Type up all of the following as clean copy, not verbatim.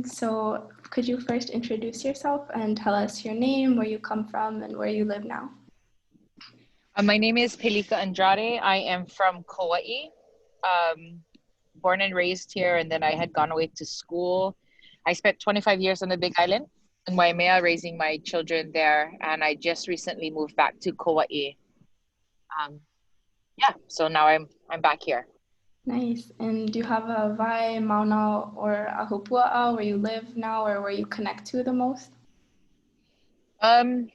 So could you first introduce yourself and tell us your name, where you come from, and where you live now? My name is Pelika Andrade. I am from Kauai, um, born and raised here, and then I had gone away to school. I spent 25 years on the Big Island in Waimea raising my children there, and I just recently moved back to Kauai. Um, yeah, so now I'm back here. Nice. And do you have a vai, mauna, or a hopua where you live now or where you connect to the most? Um,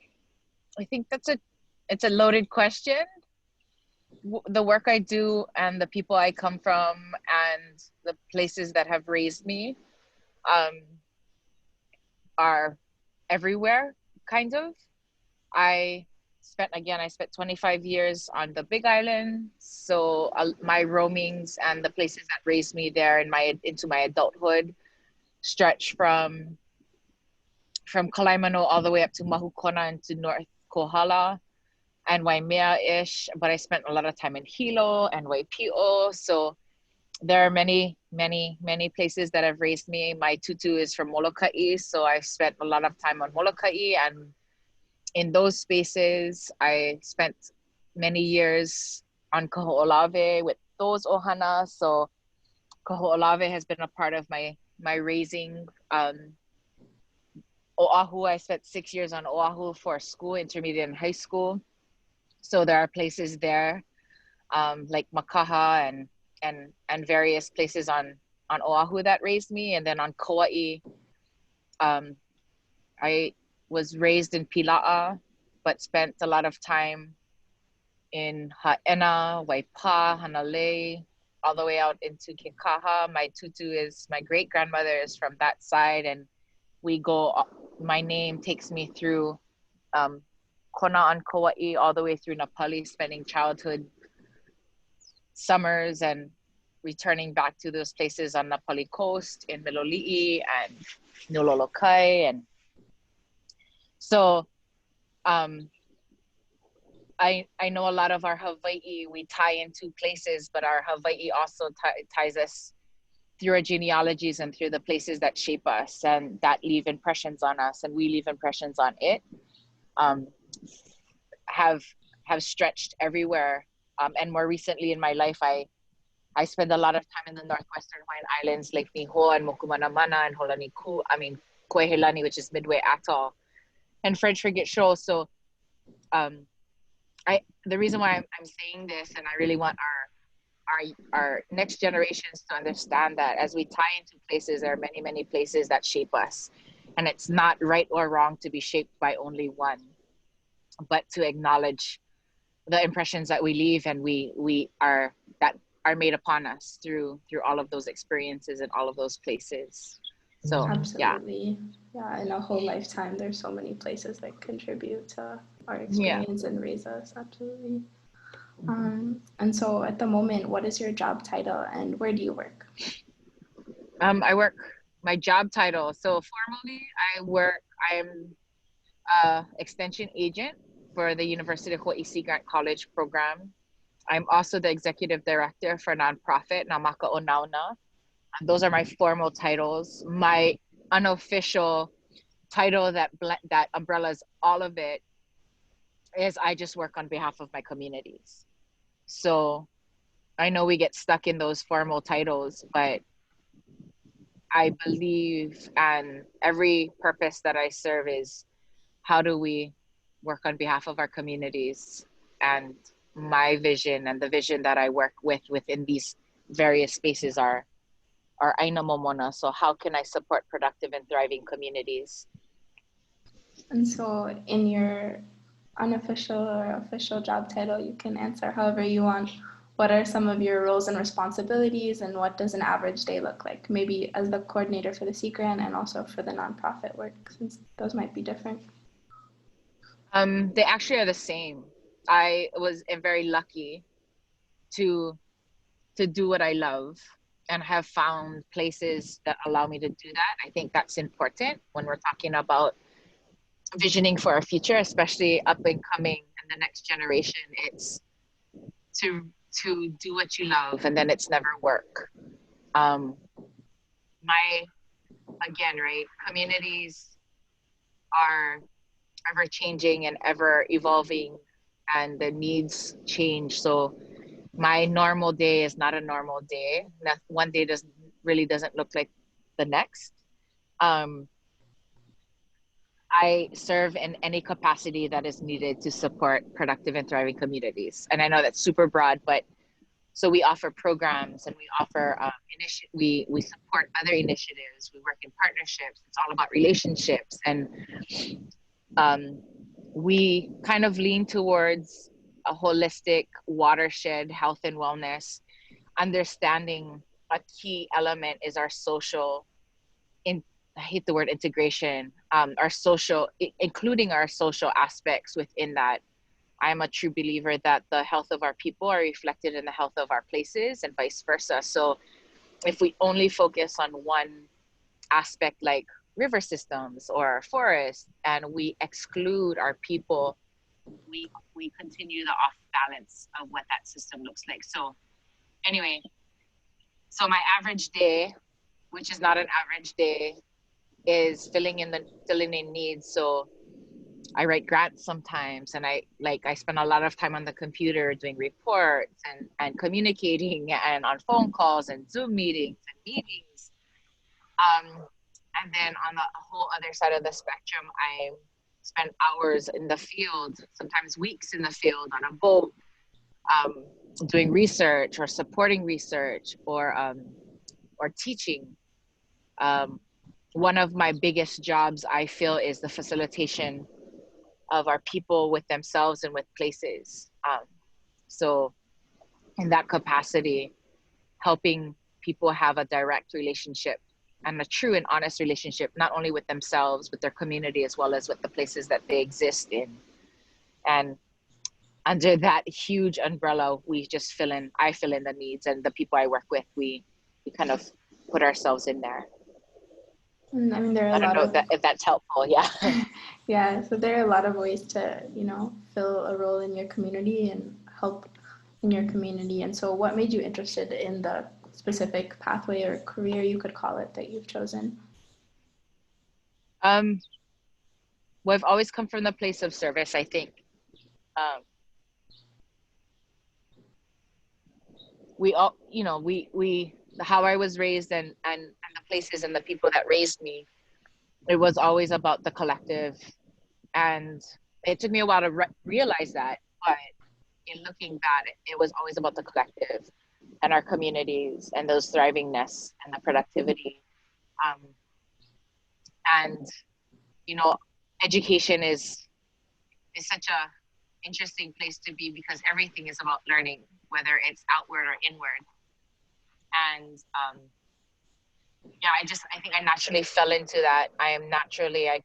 I think it's a loaded question. The work I do and the people I come from and the places that have raised me um, are everywhere, kind of. I I spent 25 years on the Big Island. So my roamings and the places that raised me there into my adulthood stretch from Kalaimano all the way up to Mahukona and to North Kohala and Waimea-ish. But I spent a lot of time in Hilo and Waipio. So there are many, many, many places that have raised me. My tutu is from Molokai, so I spent a lot of time on Molokai, and in those spaces, I spent many years on Kaho'olawe with those ohana. So Kaho'olawe has been a part of my raising. Oahu, I spent 6 years on Oahu for school, intermediate and high school. So there are places there, like Makaha and various places on Oahu that raised me. And then on Kauai, um, I was raised in Pila'a, but spent a lot of time in Ha'ena, Waipa, Hanalei, all the way out into Kekaha. My great grandmother is from that side, and we go, my name takes me through Kona on Kauai, all the way through Napali, spending childhood summers and returning back to those places on Napali coast in Miloli'i and Nulolokai. And so um, I know a lot of our Hawaii, we tie into places, but our Hawaii also ties us through our genealogies and through the places that shape us and that leave impressions on us, and we leave impressions on it. Um, have have stretched everywhere, and more recently in my life, I spend a lot of time in the northwestern Hawaiian Islands, Lake Nihoa and Mokumanamana and Holaniku. I mean Kuehelani, which is Midway Atoll, and French Frigate Shoal. So um, the reason why I'm saying this, and I really want our next generations to understand that as we tie into places, there are many, many places that shape us. And it's not right or wrong to be shaped by only one, but to acknowledge the impressions that we leave and we are that are made upon us through all of those experiences and all of those places. So yeah. Absolutely. Yeah, in a whole lifetime, there's so many places that contribute to our Yeah. experience and raise us. Absolutely. And so at the moment, what is your job title and where do you work? I work my job title. So formally I'm extension agent for the University of Hawaii Sea Grant College program. I'm also the executive director for a nonprofit, Namaka Onauna. And those are my formal titles. My unofficial title that umbrellas all of it is I just work on behalf of my communities. So I know we get stuck in those formal titles, but I believe and every purpose that I serve is how do we work on behalf of our communities, and my vision and the vision that I work within these various spaces are aina momona. So how can I support productive and thriving communities? And so in your unofficial or official job title, you can answer however you want. What are some of your roles and responsibilities, and what does an average day look like? Maybe as the coordinator for the Sea Grant and also for the nonprofit work, since those might be different. They actually are the same. I am very lucky to do what I love and have found places that allow me to do that. I think that's important when we're talking about visioning for our future, especially up and coming and the next generation. It's to do what you love, and then it's never work. Um, my again, right, communities are ever changing and ever evolving, and the needs change. So my normal day is not a normal day. One day doesn't look like the next. Um, I serve in any capacity that is needed to support productive and thriving communities. And I know that's super broad, but so we offer programs and we offer we support other initiatives. We work in partnerships. It's all about relationships, and um, we kind of lean towards a holistic watershed health and wellness, understanding a key element is our social in I hate the word integration, our social, including our social aspects within that. I'm a true believer that the health of our people are reflected in the health of our places and vice versa. So if we only focus on one aspect like river systems or forests and we exclude our people, we continue the off balance of what that system looks like. So anyway, so my average day, which is not an average day, is filling in needs. So I write grants sometimes, and I spend a lot of time on the computer doing reports and communicating and on phone calls and Zoom meetings and meetings. Um, and then on the whole other side of the spectrum, I spend hours in the field, sometimes weeks in the field on a boat, um, doing research or supporting research or teaching. Um, One of my biggest jobs, I feel, is the facilitation of our people with themselves and with places. So in that capacity, helping people have a direct relationship and a true and honest relationship, not only with themselves, with their community, as well as with the places that they exist in. And under that huge umbrella, I fill in the needs, and the people I work with, we kind of put ourselves in there. And I mean, there are a I don't lot know of, if that's helpful. Yeah. yeah, so there are a lot of ways to, fill a role in your community and help in your community. And so, what made you interested in the specific pathway or career, you could call it, that you've chosen? Um, well, I've always come from the place of service, I think. Um, we all, how I was raised and the places and the people that raised me, it was always about the collective. And it took me a while to realize that, but in looking back, it was always about the collective and our communities and those thrivingness and the productivity. Um, and education is such a interesting place to be because everything is about learning, whether it's outward or inward. And yeah, I think I naturally fell into that. I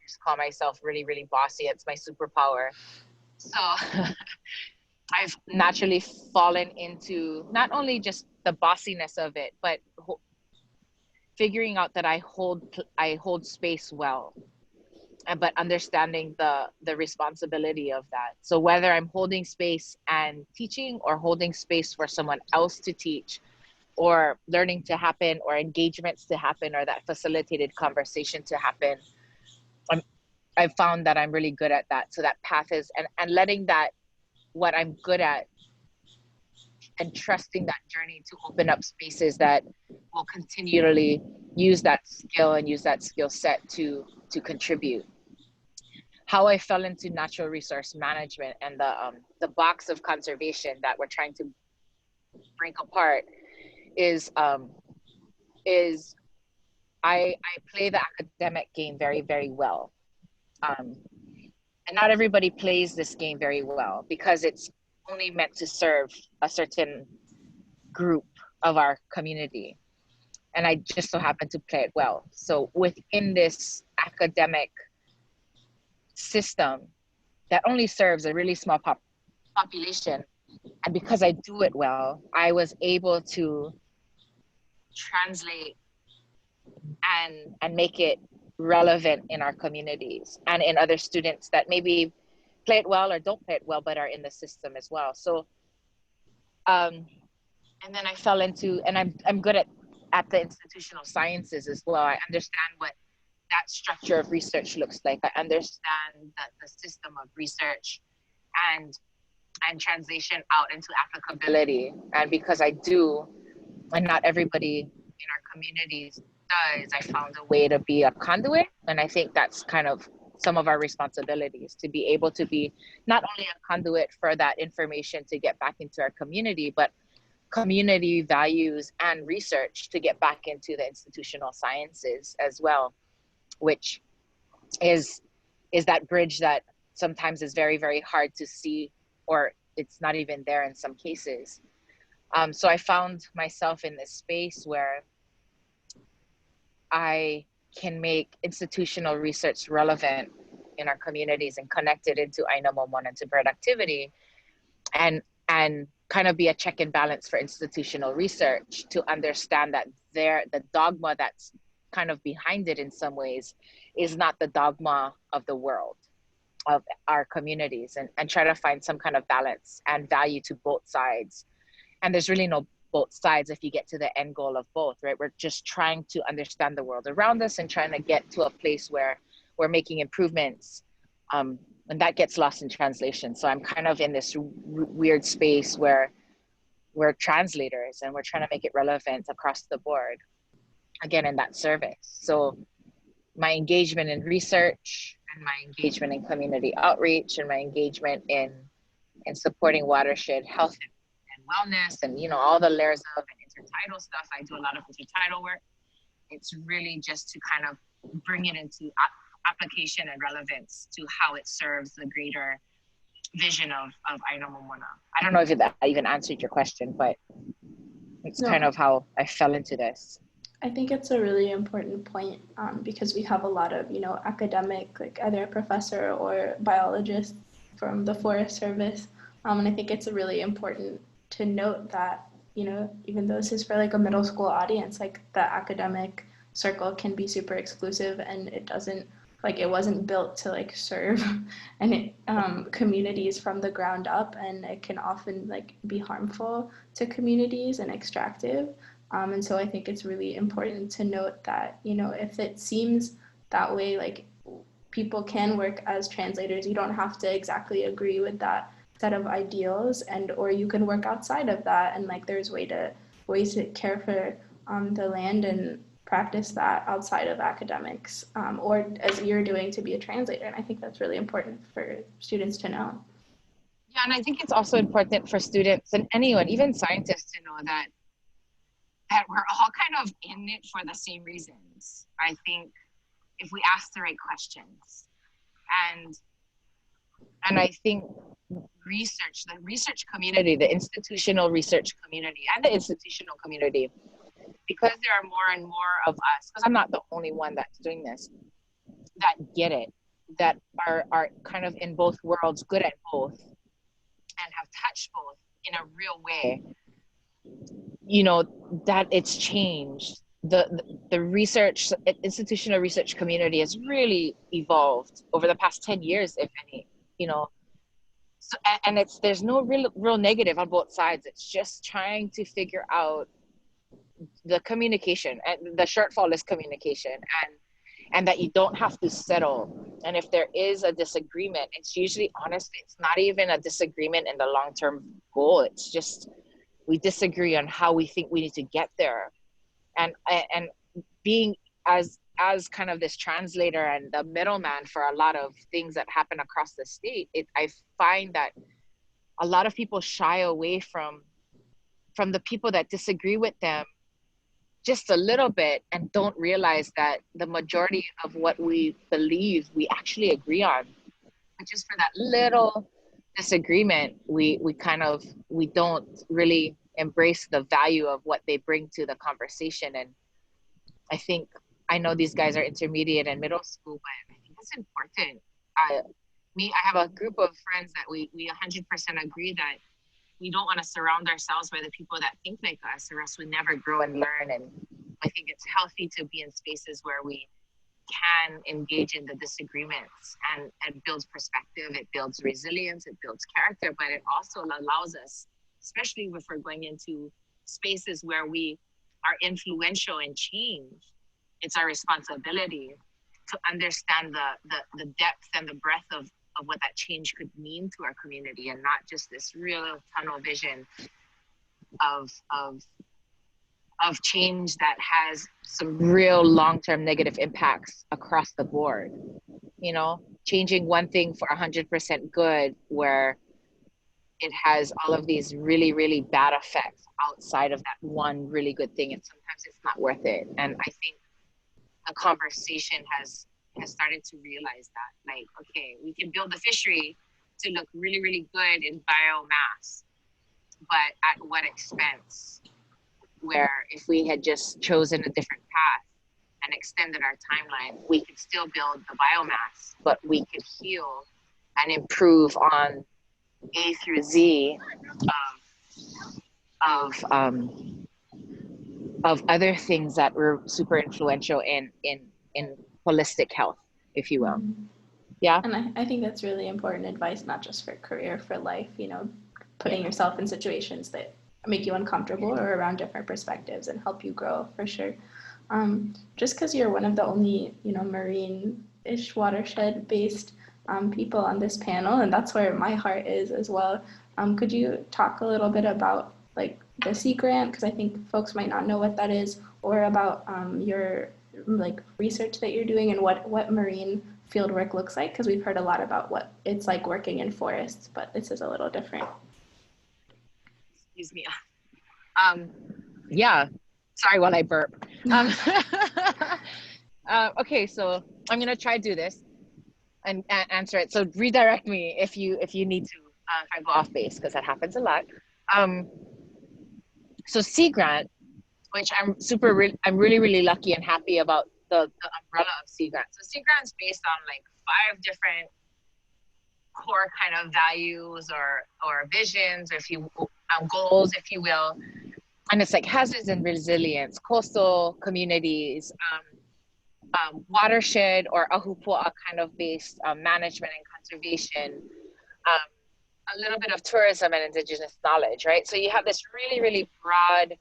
just call myself really, really bossy. It's my superpower. So I've naturally fallen into not only just the bossiness of it, but figuring out that I hold space well, but understanding the responsibility of that. So whether I'm holding space and teaching or holding space for someone else to teach, or learning to happen or engagements to happen or that facilitated conversation to happen, I've found that I'm really good at that. So that path is and letting that what I'm good at and trusting that journey to open up spaces that will continually use that skill and use that skill set to contribute. How I fell into natural resource management and the box of conservation that we're trying to break apart is I play the academic game very, very well. Um, and not everybody plays this game very well because it's only meant to serve a certain group of our community. And I just so happen to play it well. So within this academic system that only serves a really small population, and because I do it well, I was able to translate and make it relevant in our communities and in other students that maybe play it well or don't play it well, but are in the system as well. So, and then I fell into, and I'm good at at the institutional sciences as well. I understand what that structure of research looks like. I understand that the system of research and translation out into applicability. And because I do, and not everybody in our communities does, I found a way to be a conduit. And I think that's kind of some of our responsibilities, to be able to be not only a conduit for that information to get back into our community, but community values and research to get back into the institutional sciences as well, which is that bridge that sometimes is very, very hard to see, or it's not even there in some cases. So I found myself in this space where I can make institutional research relevant in our communities and connect it into Aina Momon and to productivity, and kind of be a check and balance for institutional research to understand that the dogma that's kind of behind it in some ways is not the dogma of the world, of our communities, and try to find some kind of balance and value to both sides. And there's really no both sides if you get to the end goal of both, right? We're just trying to understand the world around us and trying to get to a place where we're making improvements, and that gets lost in translation. So I'm kind of in this weird space where we're translators and we're trying to make it relevant across the board, again, in that service. So my engagement in research and my engagement in community outreach and my engagement in supporting watershed health and wellness, and all the layers of intertidal stuff. I do a lot of intertidal work. It's really just to kind of bring it into application and relevance to how it serves the greater vision of Aina Momona. I don't know if that even answered your question, but it's kind of how I fell into this. I think it's a really important point, because we have a lot of, academic, like either a professor or biologist from the Forest Service. And I think it's really important to note that, even though this is for like a middle school audience, like the academic circle can be super exclusive, and it wasn't built to like serve and communities from the ground up, and it can often like be harmful to communities and extractive. And so I think it's really important to note that, if it seems that way, like people can work as translators. You don't have to exactly agree with that set of ideals, or you can work outside of that, and like there's ways to care for the land and practice that outside of academics, or as you're doing to be a translator. And I think that's really important for students to know. Yeah, and I think it's also important for students and anyone, even scientists, to know that we're all kind of in it for the same reasons. I think if we ask the right questions, and I think the research community, the institutional research community, and the institutional community, because there are more and more of us, because I'm not the only one that's doing this, that get it, that are kind of in both worlds, good at both, and have touched both in a real way, that it's changed. The research, institutional research community has really evolved over the past 10 years, if any, so, and there's no real negative on both sides. It's just trying to figure out the communication, and the shortfall is communication, and that you don't have to settle. And if there is a disagreement, it's usually, honestly, it's not even a disagreement in the long-term goal. It's just we disagree on how we think we need to get there. And being as kind of this translator and the middleman for a lot of things that happen across the state, I find that a lot of people shy away from the people that disagree with them just a little bit, and don't realize that the majority of what we believe we actually agree on. But just for that little disagreement, we don't really embrace the value of what they bring to the conversation. And I know these guys are intermediate and middle school, but I think it's important. I have a group of friends that we 100% agree that we don't want to surround ourselves by the people that think like us, or else we never grow and learn. And I think it's healthy to be in spaces where we can engage in the disagreements, and builds perspective, it builds resilience, it builds character, but it also allows us, especially if we're going into spaces where we are influential in change, it's our responsibility to understand the depth and the breadth of what that change could mean to our community, and not just this real tunnel vision of of of change that has some real long-term negative impacts across the board. You know, changing one thing for 100% good, where it has all of these really, really bad effects outside of that one really good thing. And sometimes it's not worth it. And I think the conversation has started to realize that, like, okay, we can build the fishery to look really, really good in biomass, but at what expense? Where if we had just chosen a different path and extended our timeline, we could still build the biomass, but we could heal and improve on A through Z of other things that were super influential in holistic health, if you will. Mm-hmm. Yeah. And I think that's really important advice, not just for career, for life, you know, putting yourself in situations that make you uncomfortable or around different perspectives and help you grow, for sure. Just because you're one of the only, you know, marine-ish watershed-based people on this panel, and that's where my heart is as well. Could you talk a little bit about like the Sea Grant, because I think folks might not know what that is, or about your like research that you're doing and what marine field work looks like? Because we've heard a lot about what it's like working in forests, but this is a little different. Excuse me. Yeah. Sorry while I burp. Okay, so I'm gonna try to do this and answer it. So redirect me if you need to, if I go off base, because that happens a lot. So Sea Grant, which I'm really, really lucky and happy about the umbrella of Sea Grant. So Sea Grant is based on like 5 different core kind of values or visions, or if you goals, if you will. And it's like hazards and resilience, coastal communities, watershed or ahupua kind of based management and conservation, a little bit of tourism and indigenous knowledge, right? So you have this really, really broad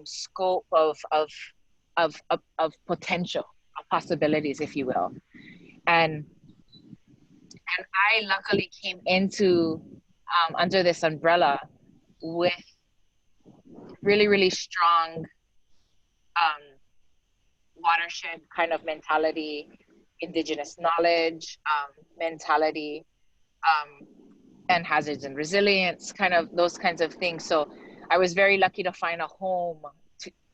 scope of potential, of possibilities, if you will. And I luckily came into under this umbrella with really, really strong watershed kind of mentality, indigenous knowledge mentality, and hazards and resilience, kind of those kinds of things. So I was very lucky to find a home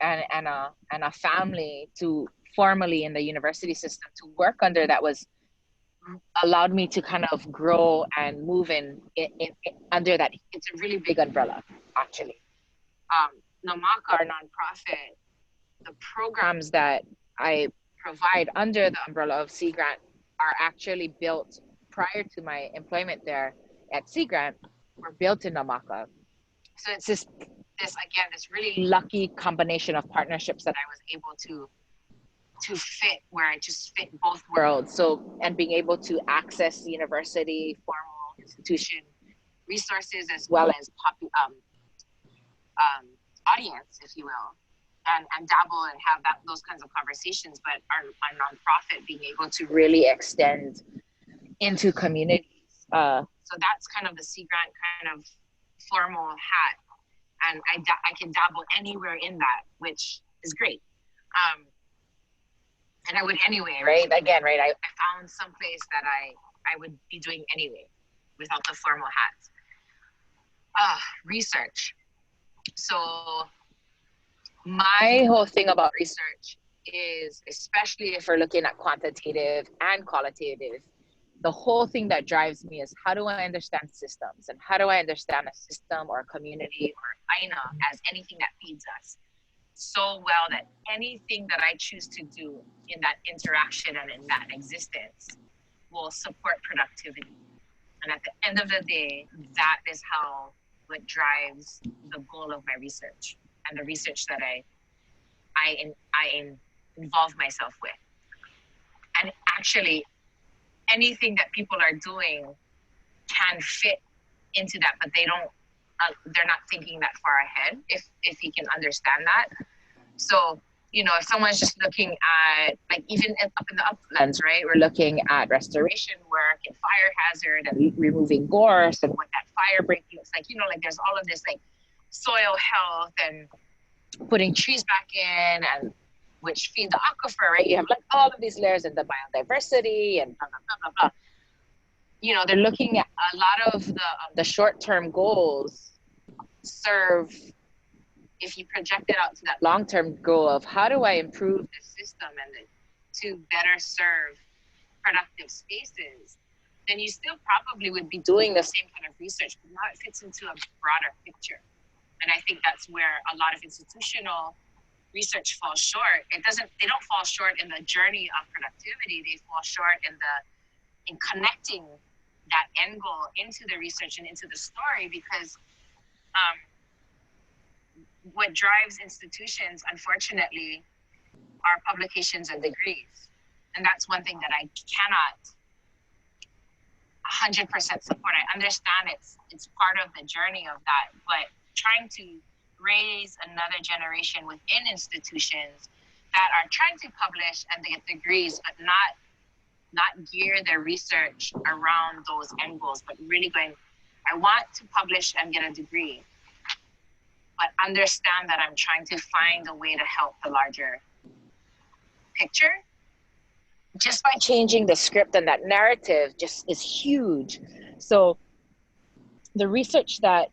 and a family to formally in the university system to work under, that was allowed me to kind of grow and move in under that. It's a really big umbrella, actually. Namaka, our nonprofit, the programs that I provide under the umbrella of Sea Grant are actually built prior to my employment there at Sea Grant, were built in Namaka. So it's this really lucky combination of partnerships that I was able to fit, where I just fit both worlds. So, and being able to access the university, formal institution resources, as well as audience, if you will, and dabble and have those kinds of conversations. But our nonprofit being able to really extend into communities. So that's kind of the Sea Grant kind of formal hat. And I can dabble anywhere in that, which is great. And I would anyway, right? Again, right? I found some place that I would be doing anyway without the formal hat. Research. So my whole thing about research is, especially if we're looking at quantitative and qualitative, the whole thing that drives me is, how do I understand systems, and how do I understand a system or a community or Aina as anything that feeds us so well that anything that I choose to do in that interaction and in that existence will support productivity. And at the end of the day, that is what drives the goal of my research and the research that I involve myself with. And actually, anything that people are doing can fit into that, but they're not thinking that far ahead, if you can understand that. So, you know, if someone's just looking at, like, even up in the uplands, right, we're looking at restoration work and fire hazard and removing gorse and what that fire break looks like. You know, like there's all of this like soil health and putting trees back in, and which feed the aquifer, right? You have like all of these layers in the biodiversity and blah blah blah blah blah. You know, they're looking at a lot of the short-term goals serve, if you project it out to that long-term goal of how do I improve the system and to better serve productive spaces, then you still probably would be doing the same kind of research, but now it fits into a broader picture. And I think that's where a lot of institutional research falls short. They don't fall short in the journey of productivity. They fall short in connecting that end goal into the research and into the story, because what drives institutions, unfortunately, are publications and degrees. And that's one thing that I cannot 100% support. I understand it's part of the journey of that, but trying to raise another generation within institutions that are trying to publish and they get degrees, but not gear their research around those end goals, but really going, I want to publish and get a degree, but understand that I'm trying to find a way to help the larger picture. Just by changing the script and that narrative just is huge. So the research the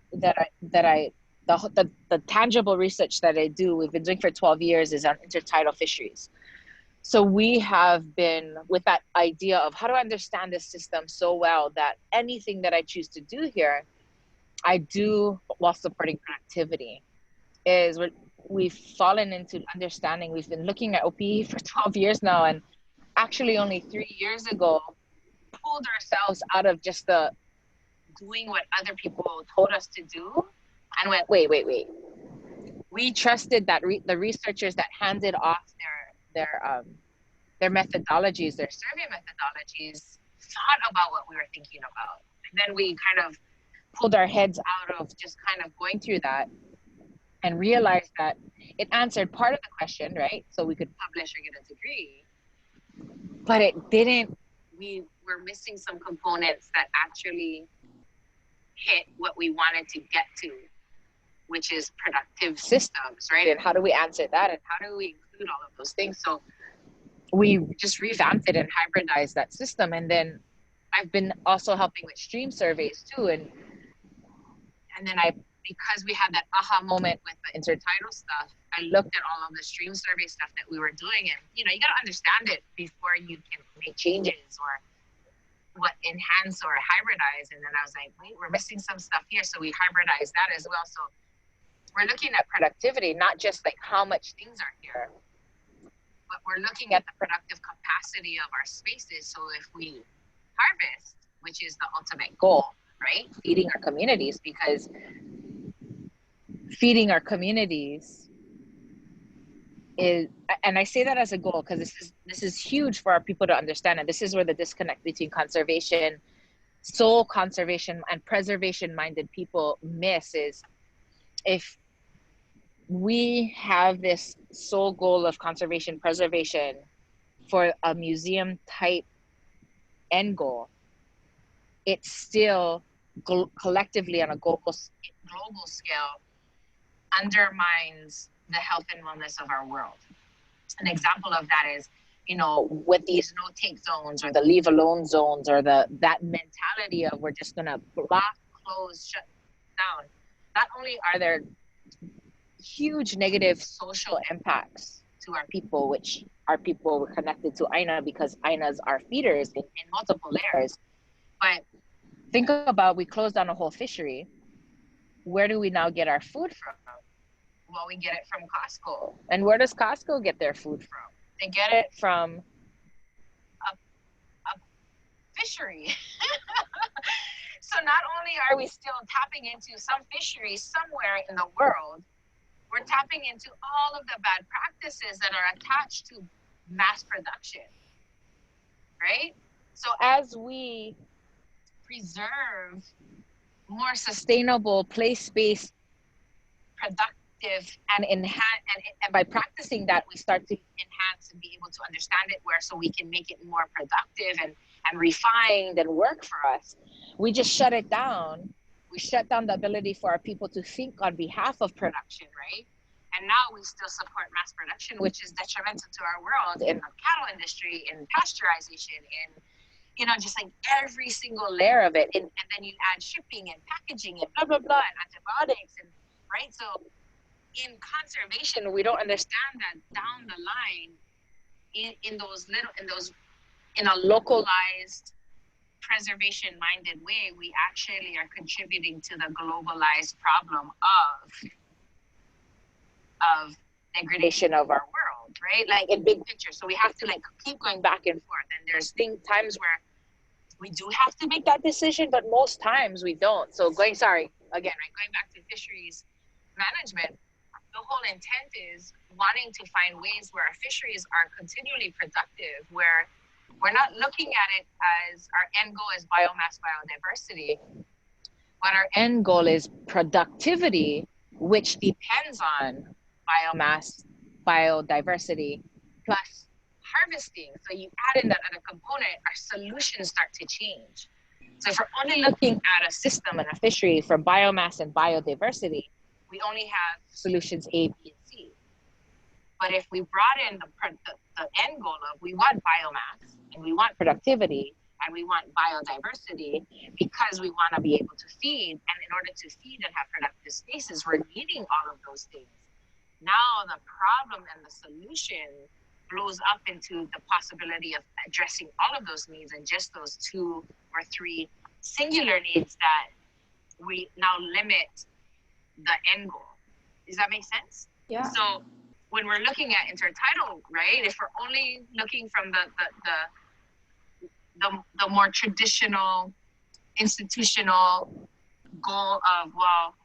tangible research that I do, we've been doing for 12 years, is on intertidal fisheries. So we have been with that idea of how do I understand this system so well that anything that I choose to do here, I do while supporting productivity. Is we've fallen into understanding. We've been looking at OPE for 12 years now, and actually only 3 years ago pulled ourselves out of just the doing what other people told us to do and went, wait. We trusted that the researchers that handed off their methodologies, their survey methodologies, thought about what we were thinking about. And then we kind of pulled our heads out of just kind of going through that and realized that it answered part of the question, right? So we could publish or get a degree, but it didn't. We were missing some components that actually hit what we wanted to get to, which is productive systems, right? And how do we answer that? And how do we include all of those things? So we just revamped it and hybridized that system. And then I've been also helping with stream surveys too. And then because we had that aha moment with the intertidal stuff, I looked at all of the stream survey stuff that we were doing, and you got to understand it before you can make changes or what enhance or hybridize. And then I was like, wait, we're missing some stuff here, so we hybridized that as well. So we're looking at productivity, not just like how much things are here, but we're looking at the productive capacity of our spaces. So if we harvest, which is the ultimate goal, right? Feeding our communities, because feeding our communities is, and I say that as a goal because this is huge for our people to understand, and this is where the disconnect between conservation, soul conservation, and preservation minded people miss, is if we have this sole goal of conservation preservation for a museum type end goal, it's still collectively on a global scale undermines the health and wellness of our world. An example of that is, with these no-take zones or the leave alone zones, or that mentality of we're just gonna block, close, shut down. Not only are there huge negative social impacts to our people, which our people were connected to Aina because Ainas are feeders in multiple layers, but think about, we closed down a whole fishery. Where do we now get our food from? Well, we get it from Costco. And where does Costco get their food from? They get it from a fishery. So not only are we still tapping into some fisheries somewhere in the world, we're tapping into all of the bad practices that are attached to mass production, right? So as we preserve more sustainable place-based and enhance, and by practicing that, we start to enhance and be able to understand it where so we can make it more productive and refined and work for us. We just shut it down. We shut down the ability for our people to think on behalf of production, right? And now we still support mass production, which is detrimental to our world in the cattle industry, in pasteurization, in just like every single layer of it. And then you add shipping and packaging and blah, blah, blah, and antibiotics. And right. So in conservation, we don't understand that down the line in a localized preservation minded way, we actually are contributing to the globalized problem of degradation of our world, right? Like in big picture. So we have to like keep going back and forth. And there's times where we do have to make that decision, but most times we don't. So going back to fisheries management, the whole intent is wanting to find ways where our fisheries are continually productive, where we're not looking at it as our end goal is biomass biodiversity, but our end goal is productivity, which depends on biomass biodiversity plus harvesting. So you add in that other component, our solutions start to change. So if we're only looking at a system and a fishery for biomass and biodiversity, we only have solutions A, B, and C. But if we brought in the end goal of we want biomass and we want productivity and we want biodiversity because we want to be able to feed, and in order to feed and have productive spaces, we're needing all of those things. Now the problem and the solution blows up into the possibility of addressing all of those needs and just those 2 or 3 singular needs that we now limit the end goal. Does that make sense? Yeah. So when we're looking at intertidal, right, if we're only looking from the more traditional institutional goal of, well,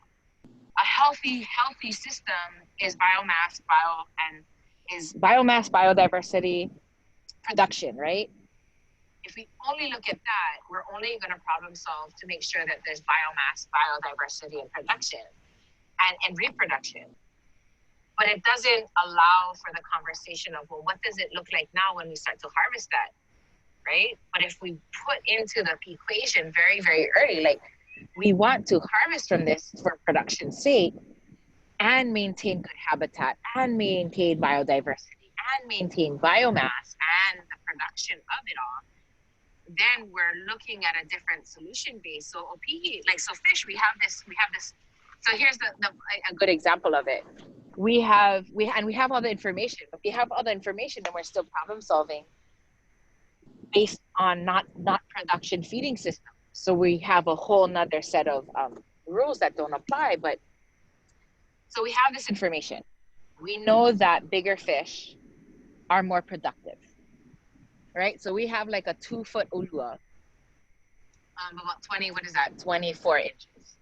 a healthy system is biomass biodiversity production, right? If we only look at that, we're only going to problem solve to make sure that there's biomass biodiversity and production and reproduction. But it doesn't allow for the conversation of, well, what does it look like now when we start to harvest that, right? But if we put into the equation very, very early, like we want to harvest from this for production's sake and maintain good habitat and maintain biodiversity and maintain biomass and the production of it all, then we're looking at a different solution base. So fish, we have this. So here's a good example of it. We have all the information. If we have all the information, then we're still problem solving based on not production feeding systems. So we have a whole nother set of rules that don't apply. But so we have this information. We know that bigger fish are more productive, right? So we have like a 2-foot ulua, about 24 inches.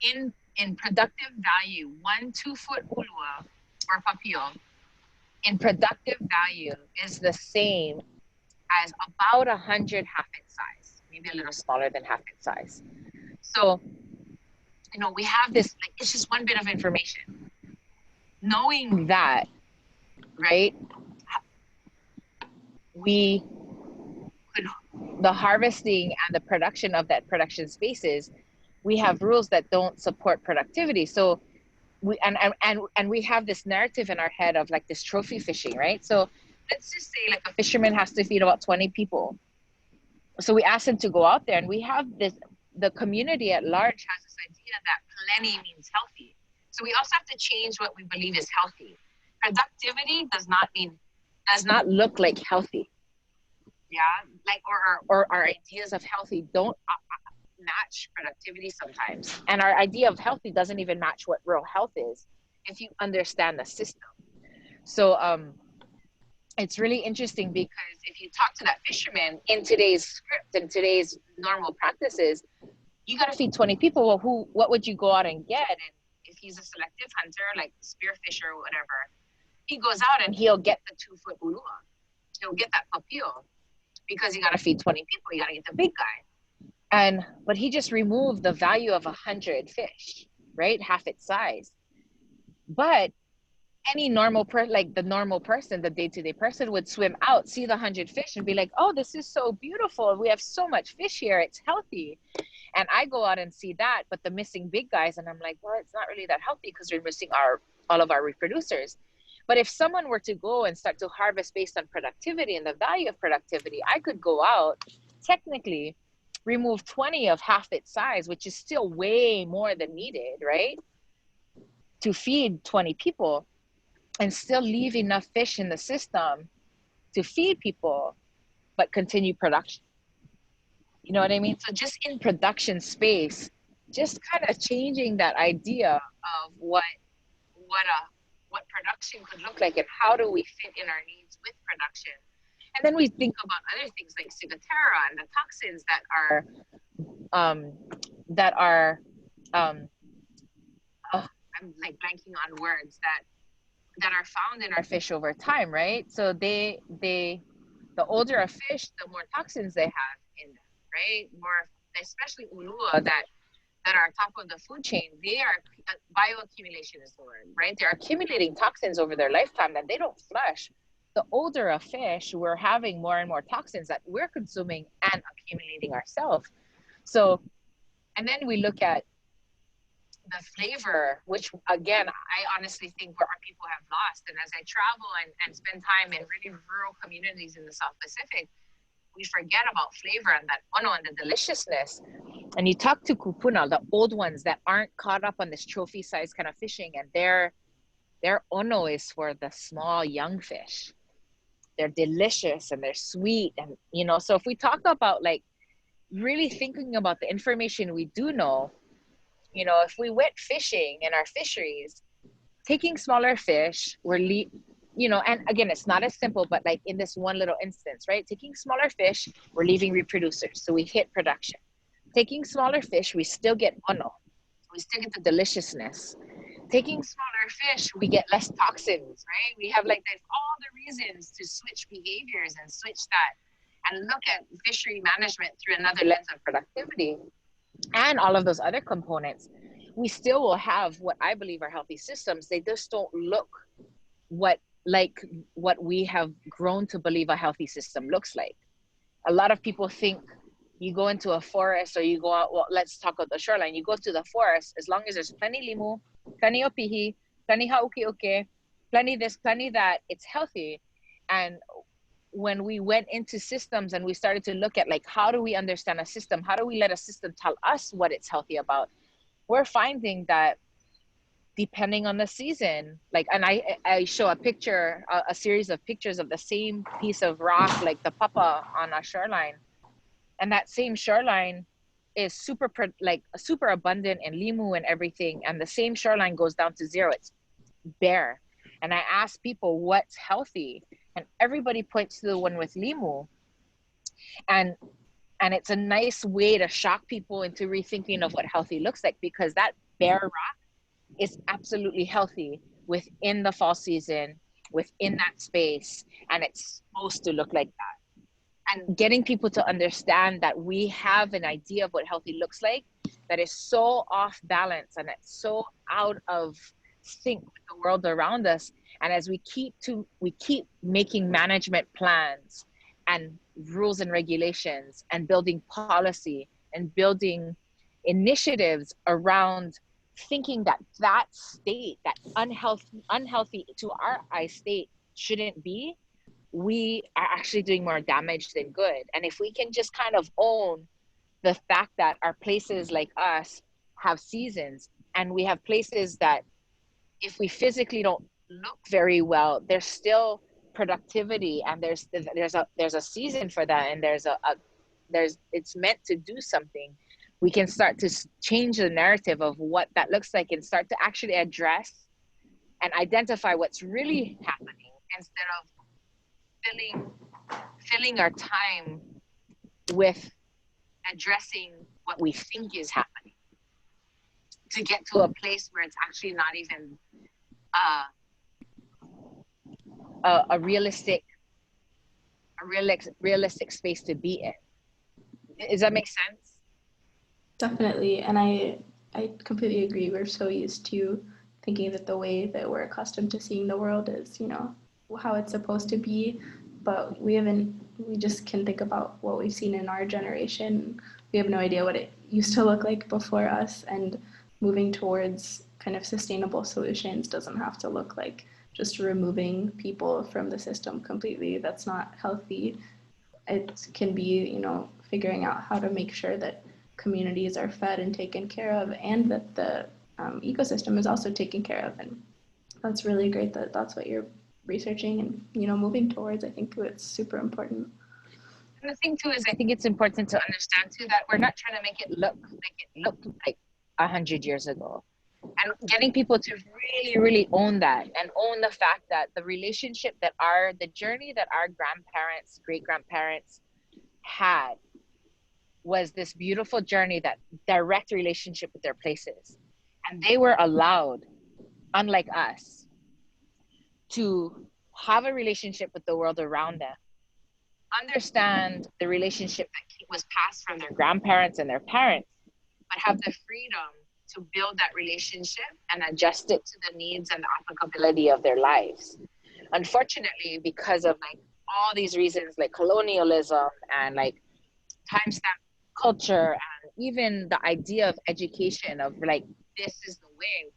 In productive value, 1 2-foot ulua or papillon in productive value is the same as about 100 half its size, maybe a little smaller than half its size. So, we have this, like, it's just one bit of information. Knowing that, right, the harvesting and the production of that production spaces, we have rules that don't support productivity. So we have this narrative in our head of like this trophy fishing, right? So let's just say like a fisherman has to feed about 20 people. So we ask them to go out there, and we have the community at large has this idea that plenty means healthy. So we also have to change what we believe is healthy. Productivity does not look like healthy. Yeah, like or our ideas of healthy don't match productivity sometimes, and our idea of healthy doesn't even match what real health is if you understand the system. So it's really interesting, because if you talk to that fisherman in today's script and today's normal practices, you got to feed 20 people. Well, what would you go out and get? And if he's a selective hunter, like spearfish or whatever, he goes out and he'll get the 2-foot ulua. He'll get that papio, because you got to feed 20 people. You got to get the big guy. But he just removed the value of 100 fish, right? Half its size. But any normal person, like the normal person, the day-to-day person would swim out, see the 100 fish and be like, oh, this is so beautiful. We have so much fish here. It's healthy. And I go out and see that, but the missing big guys, and I'm like, well, it's not really that healthy because we're missing all of our reproducers. But if someone were to go and start to harvest based on productivity and the value of productivity, I could go out, technically remove 20 of half its size, which is still way more than needed, right? To feed 20 people and still leave enough fish in the system to feed people, but continue production. You know what I mean? So just in production space, just kind of changing that idea of what a what production could look like and how do we fit in our needs with production. And then we think about other things like ciguatera and the toxins that are oh, I'm like blanking on words that are found in our fish over time, right? So the older a fish, the more toxins they have in them, right? More, especially ulua that are top of the food chain, they are bioaccumulation is the word, right? They're accumulating toxins over their lifetime that they don't flush. The older a fish, we're having more and more toxins that we're consuming and accumulating ourselves. So, and then we look at the flavor, which again, I honestly think our people have lost. And as I travel and spend time in really rural communities in the South Pacific, we forget about flavor and that ono and the deliciousness. And you talk to kupuna, the old ones that aren't caught up on this trophy size kind of fishing, and their ono is for the small young fish. They're delicious and they're sweet. And you know, so if we talk about like really thinking about the information we do know, you know, if we went fishing in our fisheries, taking smaller fish, you know, and again, it's not as simple, but like in this one little instance, right? Taking smaller fish, we're leaving reproducers. So we hit production. Taking smaller fish, we still get ono. We still get the deliciousness. Taking smaller fish, we get less toxins, right? We have like there's all the reasons to switch behaviors and switch that and look at fishery management through another lens of productivity and all of those other components. We still will have what I believe are healthy systems. They just don't look what we have grown to believe a healthy system looks like. A lot of people think you go into a forest or you go out, well, let's talk about the shoreline. You go to the forest, as long as there's plenty limu, plenty opihi, plenty hauki, plenty this, plenty that, it's healthy. And when we went into systems and we started to look at like, how do we understand a system? How do we let a system tell us what it's healthy about? We're finding that depending on the season, like, and I show a picture, a series of pictures of the same piece of rock, like the papa on a shoreline. And that same shoreline is super abundant in limu and everything. And the same shoreline goes down to zero. It's bare. And I ask people what's healthy, and everybody points to the one with limu. And it's a nice way to shock people into rethinking of what healthy looks like, because that bare rock is absolutely healthy within the fall season, within that space, and it's supposed to look like that. And getting people to understand that we have an idea of what healthy looks like that is so off balance and it's so out of sync with the world around us. And as we keep making management plans and rules and regulations and building policy and building initiatives around thinking that state, that unhealthy to our eye state shouldn't be, we are actually doing more damage than good. And if we can just kind of own the fact that our places like us have seasons, and we have places that if we physically don't look very well, there's still productivity, and there's a season for that, and it's meant to do something. We can start to change the narrative of what that looks like and start to actually address and identify what's really happening, instead of filling our time with addressing what we think is happening, to get to a place where it's actually not even a realistic space to be in. Does that make sense? Definitely. And I completely agree. We're so used to thinking that the way that we're accustomed to seeing the world is, how it's supposed to be, but we just can think about what we've seen in our generation. We have no idea what it used to look like before us, and moving towards kind of sustainable solutions doesn't have to look like just removing people from the system completely. That's not healthy. It can be, figuring out how to make sure that communities are fed and taken care of, and that the ecosystem is also taken care of. And that's really great that that's what you're researching and moving towards. I think it's super important. And the thing too is, I think it's important to understand too that we're not trying to make it looked like 100 years ago, and getting people to really, really own that and own the fact that the relationship the journey that our grandparents, great grandparents had was this beautiful journey, that direct relationship with their places, and they were allowed, unlike us, to have a relationship with the world around them, understand the relationship that was passed from their grandparents and their parents, but have the freedom to build that relationship and adjust it to the needs and the applicability of their lives. Unfortunately, because of like all these reasons, like colonialism and like timestamp culture, and even the idea of education of like, this is the way.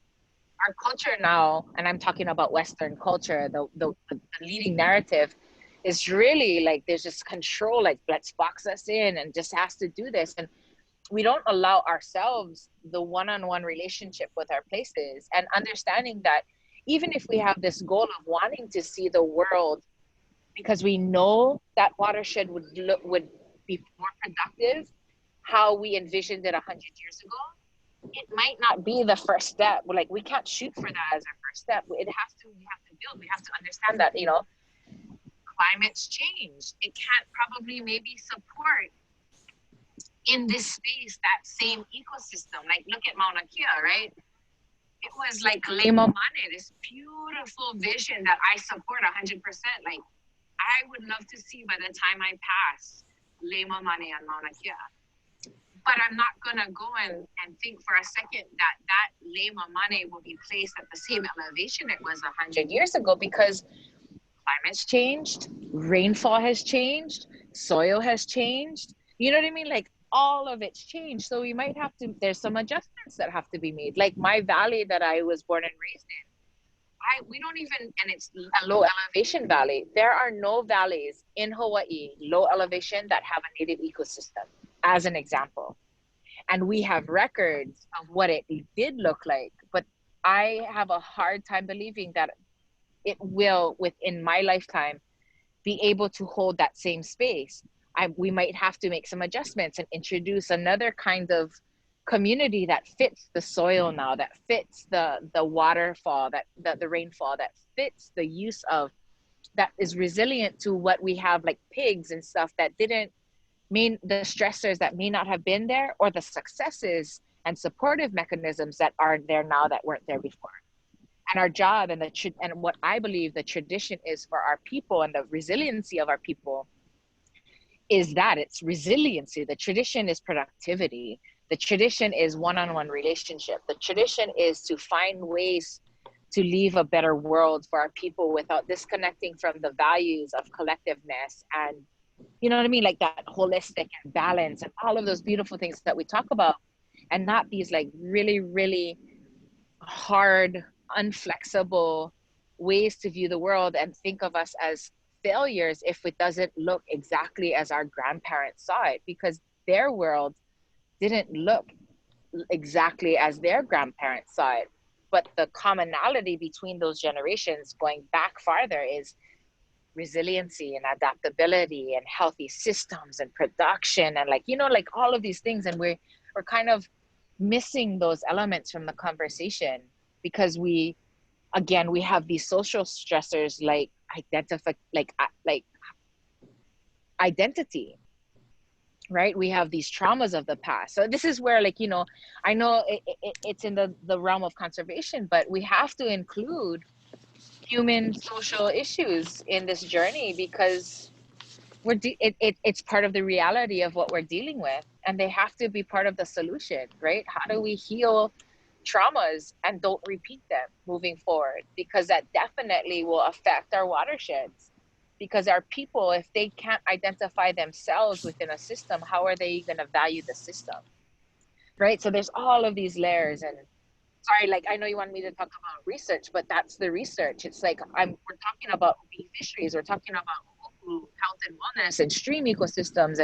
Our culture now, and I'm talking about Western culture, the leading narrative is really like there's just control, like let's box us in and just has to do this. And we don't allow ourselves the one-on-one relationship with our places, and understanding that even if we have this goal of wanting to see the world, because we know that watershed would be more productive how we envisioned it 100 years ago, it might not be the first step. Like, we can't shoot for that as our first step. We have to build. We have to understand that, climate's changed. It can't probably maybe support in this space that same ecosystem. Like, look at Mauna Kea, right? It was like Lema Mane, this beautiful vision that I support 100%. Like, I would love to see by the time I pass Lema Mane on Mauna Kea. But I'm not gonna go and think for a second that Lema Mane will be placed at the same elevation it was 100 years ago, because climate's changed, rainfall has changed, soil has changed. You know what I mean? Like, all of it's changed. So we might have to, there's some adjustments that have to be made. Like my valley that I was born and raised in, we don't even, and it's a low elevation valley. There are no valleys in Hawaii, low elevation, that have a native ecosystem, as an example. And we have records of what it did look like, but I have a hard time believing that it will, within my lifetime, be able to hold that same space. We might have to make some adjustments and introduce another kind of community that fits the soil now, that fits the waterfall, that the rainfall, that fits the use of, that is resilient to what we have, like pigs and stuff that didn't mean the stressors that may not have been there, or the successes and supportive mechanisms that are there now that weren't there before. And our job and what I believe the tradition is for our people, and the resiliency of our people, is that it's resiliency. The tradition is productivity. The tradition is one-on-one relationship. The tradition is to find ways to leave a better world for our people without disconnecting from the values of collectiveness, and you know what I mean, like that holistic and balance and all of those beautiful things that we talk about, and not these like really, really hard, unflexible ways to view the world and think of us as failures if it doesn't look exactly as our grandparents saw it, because their world didn't look exactly as their grandparents saw it. But the commonality between those generations, going back farther, is resiliency and adaptability and healthy systems and production and like, like all of these things. And we're kind of missing those elements from the conversation, because we have these social stressors like identity, right? We have these traumas of the past. So this is where, like, I know it's in the realm of conservation, but we have to include human social issues in this journey, because it's part of the reality of what we're dealing with, and they have to be part of the solution, right? How do we heal traumas and don't repeat them moving forward, because that definitely will affect our watersheds. Because our people, if they can't identify themselves within a system, how are they going to value the system? Right? So there's all of these layers. And sorry, like, I know you want me to talk about research, but that's the research. It's like, we're talking about bee fisheries, we're talking about health and wellness and stream ecosystems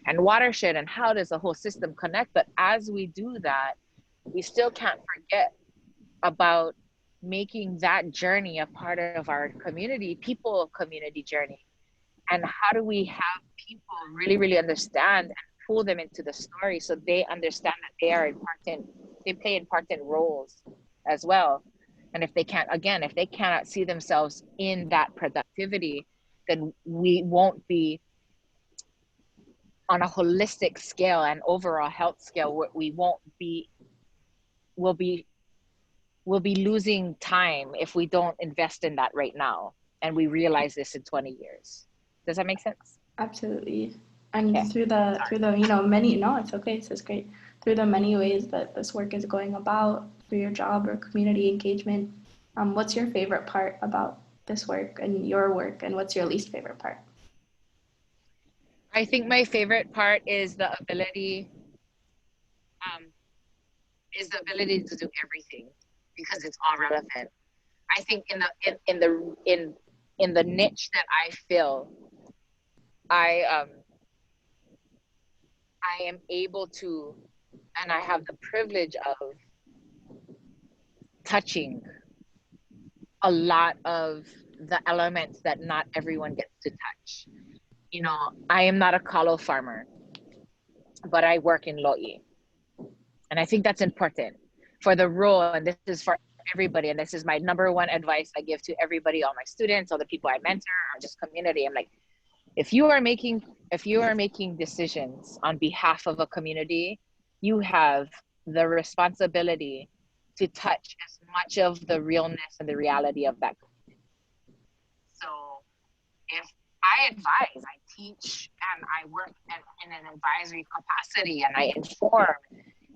and watershed, and how does the whole system connect. But as we do that, we still can't forget about making that journey a part of our community journey. And how do we have people really, really understand and pull them into the story, so they understand that they play important roles as well. And if they cannot see themselves in that productivity, then we won't be on a holistic scale and overall health scale. We'll be losing time if we don't invest in that right now, and we realize this in 20 years. Does that make sense? Absolutely. And Okay. through the many, no, it's okay, this is great. Through the many ways that this work is going about, through your job or community engagement, what's your favorite part about this work and your work, and what's your least favorite part? I think my favorite part is the ability to do everything, because it's all relevant. I think in the niche that I fill, I I am able to, and I have the privilege of touching a lot of the elements that not everyone gets to touch. You know, I am not a kalo farmer, but I work in lo'i. And I think that's important for the role. And this is for everybody. And this is my number one advice I give to everybody, all my students, all the people I mentor, or just community. I'm like, if you are making decisions on behalf of a community, you have the responsibility to touch as much of the realness and the reality of that community. So if I advise, I teach, and I work in an advisory capacity, and I inform,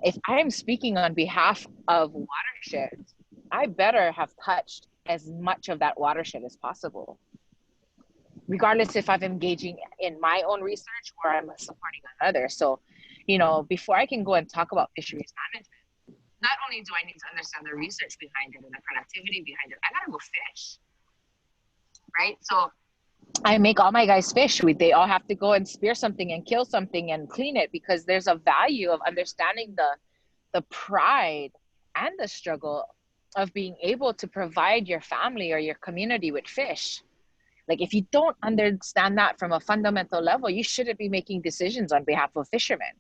if I am speaking on behalf of watersheds, I better have touched as much of that watershed as possible, regardless if I'm engaging in my own research or I'm supporting another. So, before I can go and talk about fisheries management, not only do I need to understand the research behind it and the productivity behind it, I gotta go fish, right? So I make all my guys fish. They all have to go and spear something and kill something and clean it, because there's a value of understanding the pride and the struggle of being able to provide your family or your community with fish. Like, if you don't understand that from a fundamental level, you shouldn't be making decisions on behalf of fishermen,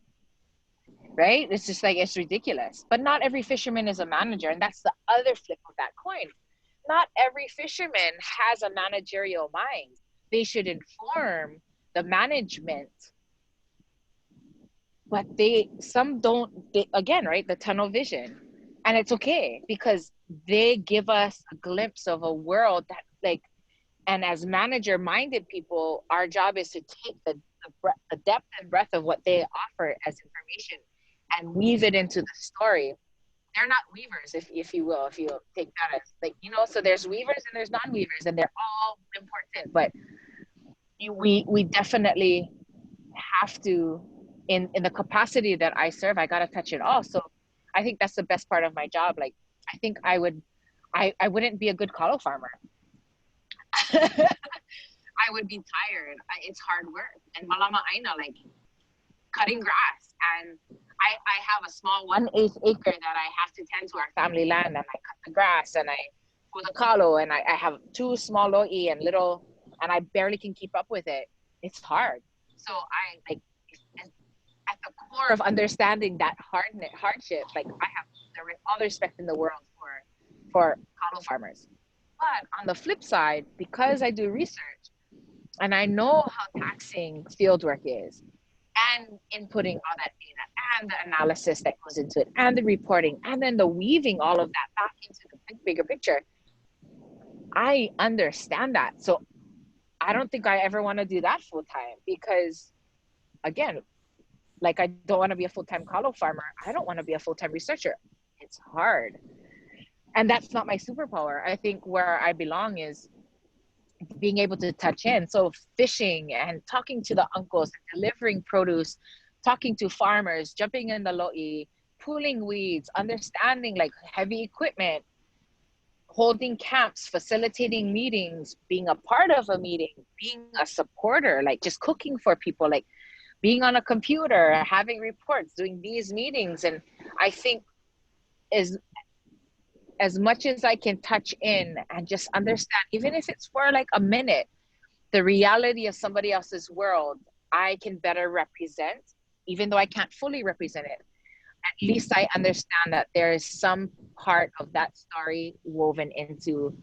right? It's just like, it's ridiculous. But not every fisherman is a manager. And that's the other flip of that coin. Not every fisherman has a managerial mind. They should inform the management, but some don't, again, right? The tunnel vision. And it's okay, because they give us a glimpse of a world that, like, and as manager minded people, our job is to take the depth and breadth of what they offer as information and weave it into the story. They're not weavers, if you will, if you take that as, like, so there's weavers and there's non-weavers, and they're all important, but we definitely have to, in the capacity that I serve, I gotta touch it all. So I think that's the best part of my job. Like, I think I wouldn't be a good kalo farmer. I would be tired. It's hard work, and malama aina, like, cutting grass, and I have a small 1/8 acre that I have to tend to our family land, and I cut the grass, and I pull the kalo, and I have 2 small lo'i and little, and I barely can keep up with it. It's hard. So I, like, at the core of understanding that hardship, like, I have all the respect in the world for kalo farmers. But on the flip side, because I do research and I know how taxing fieldwork is, and inputting all that data and the analysis that goes into it and the reporting, and then the weaving all of that back into the bigger picture, I understand that. So I don't think I ever want to do that full time, because, again, like, I don't want to be a full-time kalo farmer. I don't want to be a full-time researcher. it's hard. And that's not my superpower. I think where I belong is being able to touch in. So fishing and talking to the uncles, delivering produce, talking to farmers, jumping in the lo'i, pulling weeds, understanding like heavy equipment, holding camps, facilitating meetings, being a part of a meeting, being a supporter, like just cooking for people, like being on a computer, having reports, doing these meetings. And I think as much as I can touch in and just understand, even if it's for like a minute, the reality of somebody else's world, I can better represent, even though I can't fully represent it. At least I understand that there is some part of that story woven into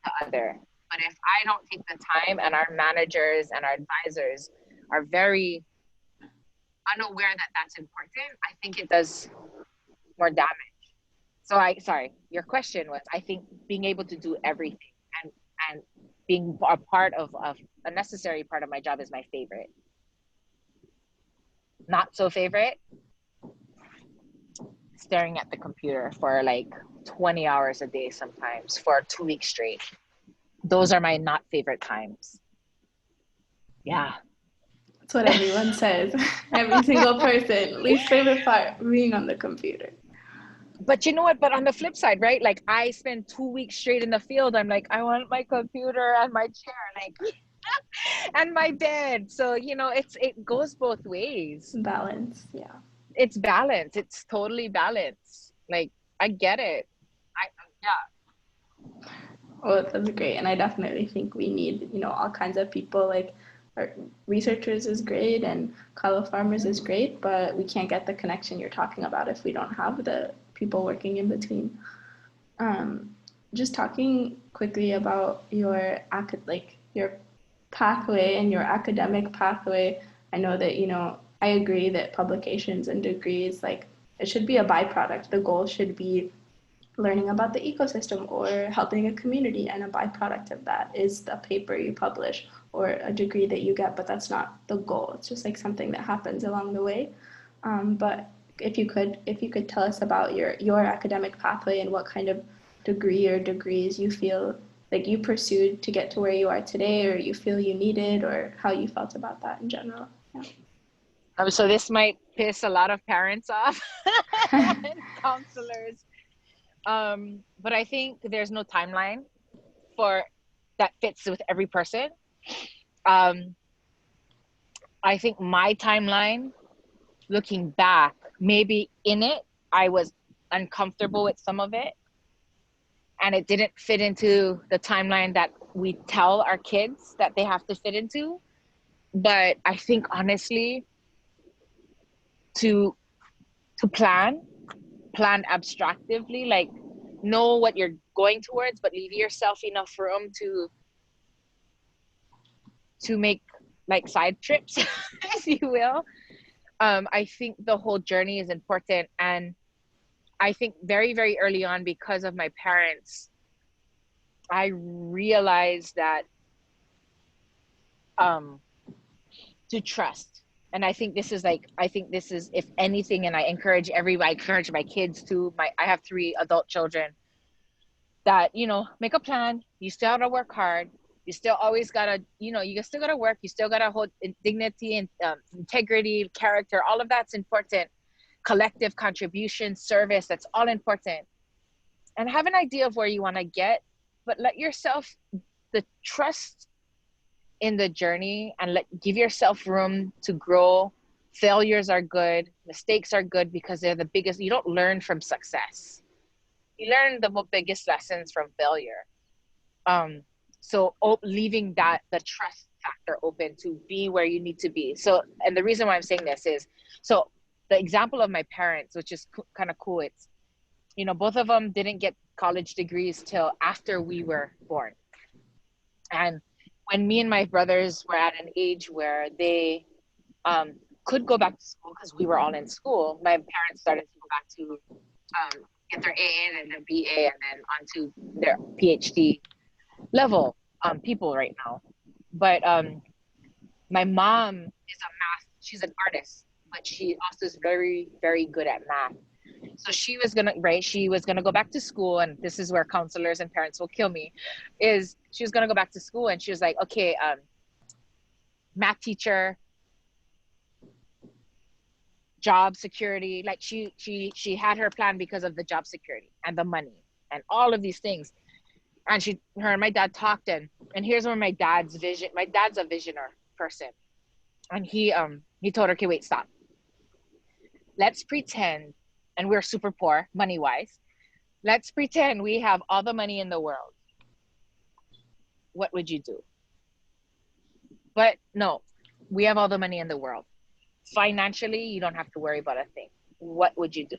the other. But if I don't take the time, and our managers and our advisors are very unaware that that's important, I think it does more damage. So sorry, your question was, I think being able to do everything and being a part of a necessary part of my job is my favorite. Not so favorite, staring at the computer for like 20 hours a day sometimes for 2 weeks straight. Those are my not favorite times. Yeah. That's what everyone says. Every single person. Least favorite part, being on the computer. But you know what? But on the flip side, right? Like I spend 2 weeks straight in the field. I'm like, I want my computer and my chair, like, and my bed. So, it goes both ways. Balance, yeah. It's balance. It's totally balance. Like, I get it. Yeah. Oh, that's great. And I definitely think we need, all kinds of people. Like, our researchers is great and kalo farmers is great, but we can't get the connection you're talking about if we don't have the people working in between. Just talking quickly about your your pathway and your academic pathway. I know that, I agree that publications and degrees, like, it should be a byproduct. The goal should be learning about the ecosystem or helping a community, and a byproduct of that is the paper you publish or a degree that you get, but that's not the goal. It's just like something that happens along the way. But if you could tell us about your academic pathway and what kind of degree or degrees you feel like you pursued to get to where you are today, or you feel you needed, or how you felt about that in general. So this might piss a lot of parents off and counselors. But I think there's no timeline for that fits with every person. I think my timeline, looking back, maybe in it, I was uncomfortable with some of it, and it didn't fit into the timeline that we tell our kids that they have to fit into. But I think honestly, to plan abstractively, like know what you're going towards, but leave yourself enough room to make like side trips, if you will. I think the whole journey is important. And I think very, very early on, because of my parents, I realized that to trust. And I think this is, if anything, and I encourage my kids to, I have 3 adult children, that, make a plan. You still have to work hard. You still always gotta, you still gotta work. You still gotta hold dignity and integrity, character. All of that's important. Collective contribution, service, that's all important. And have an idea of where you want to get, but let yourself the trust in the journey, and give yourself room to grow. Failures are good. Mistakes are good, because they're the biggest. You don't learn from success. You learn the biggest lessons from failure. So leaving the trust factor open to be where you need to be. So, and the reason why I'm saying this is, so the example of my parents, which is kind of cool. It's, both of them didn't get college degrees till after we were born. And when me and my brothers were at an age where they could go back to school, because we were all in school, my parents started to go back to get their AA and their BA, and then onto their PhD level people right now. But my mom is she's an artist, but she also is very, very good at math. So she was gonna, right, she was gonna go back to school, and this is where counselors and parents will kill me, is she was gonna go back to school, and she was like, okay, math teacher, job security. Like she had her plan because of the job security and the money and all of these things. And her and my dad talked, and here's where my dad's a visionary person. And he told her, okay, wait, stop. Let's pretend, and we're super poor money wise. Let's pretend we have all the money in the world. What would you do? But no, we have all the money in the world. Financially, you don't have to worry about a thing. What would you do?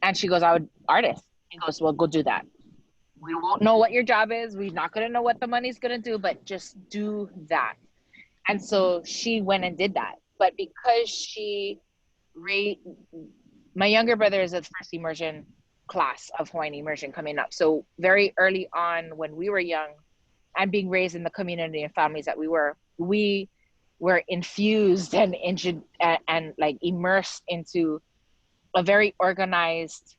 And she goes, I would artist. He goes, well, go do that. We won't know what your job is. We're not going to know what the money's going to do, but just do that. And so she went and did that. But because my younger brother is at first immersion class of Hawaiian immersion coming up. So very early on when we were young and being raised in the community and families that we were infused and like immersed into a very organized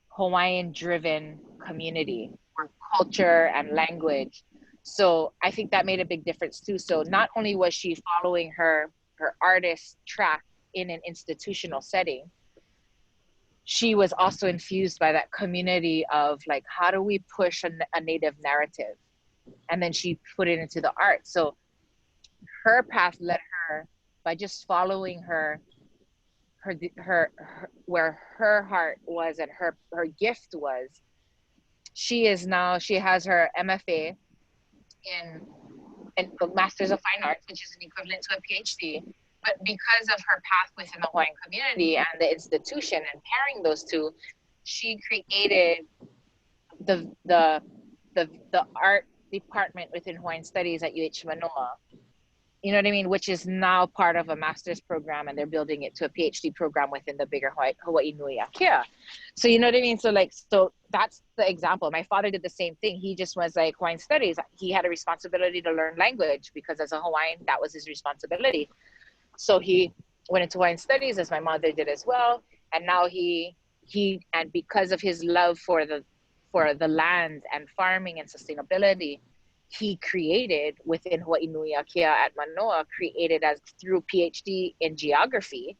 Hawaiian driven community where culture and language. So I think that made a big difference too. So not only was she following her artist track in an institutional setting, she was also infused by that community of like, how do we push a native narrative? And then she put it into the art. So her path led her by just following her where her heart was and her gift was. She has her MFA in Masters of Fine Arts, which is an equivalent to a PhD. But because of her path within the Hawaiian community and the institution and pairing those two, she created the art department within Hawaiian Studies at UH Manoa. You know what I mean? Which is now part of a master's program, and they're building it to a PhD program within the bigger Hawaii Nui Akea. So you know what I mean? So that's the example. My father did the same thing. He just was like Hawaiian Studies. He had a responsibility to learn language because as a Hawaiian, that was his responsibility. So he went into Hawaiian Studies, as my mother did as well. And now and because of his love for the land and farming and sustainability, he created within Hawaii Nui Akea at Manoa, created as through PhD in geography,